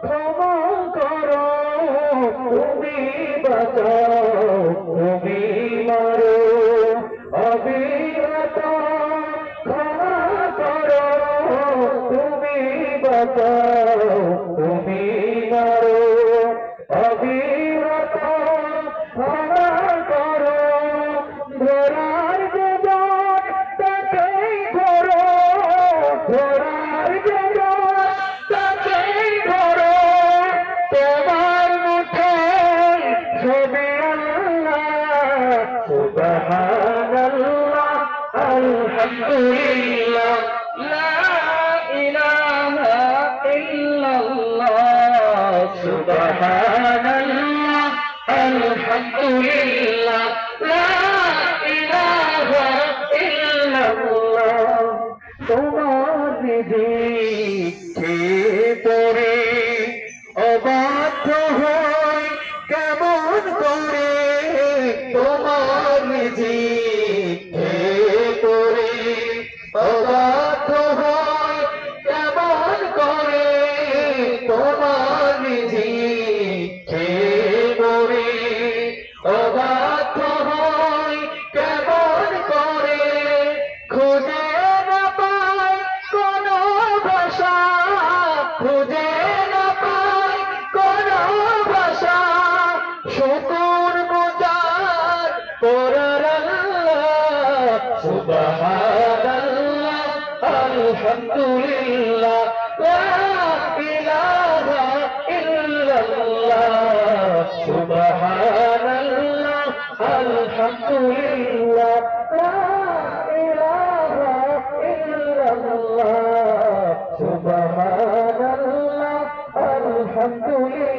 ক্ষমা করো, তুমি বাঁচাও, তুমি মারো, অবিরত ক্ষমা করো, তুমি বাঁচাও, তুমি মারো, অবিরত ক্ষমা করো, ধরার যে জন তাকেই ধরো, ধরার যে জন তাকেই ধরো, তোমার মুঠোয় ছবি আল্লাহ, সুবহানাল্লাহ, আলহামদুলিল্লাহ, লা ইলাহা ইল্লাল্লাহ, সুবহানাল্লাহ, আলহামদুলিল্লাহ, লা ইলাহা ইল্লাল্লাহ। তোমার নিধিকে পড়ে অবাধ্য হই কেমন করে, তোমার নিধিকে পড়ে অবাধ্য হই কেমন করে, তোমার নিধিকে পড়ে অবাধ্য হই কেমন করে, খুঁজে না পাই কোনো ভাষা, খুঁজে না পাই কোনো ভাষা, শুকর গুজার করার আল্লাহ, সুবহানাল্লাহ, আলহামদুলিল্লাহ, লা ইলাহা ইল্লাল্লাহ, সুবহানাল্লাহ, আলহামদুলিল্লাহ, লা ইলাহা ইল্লাল্লাহ, সুবহানাল্লাহ, আলহামদুলিল্লাহ।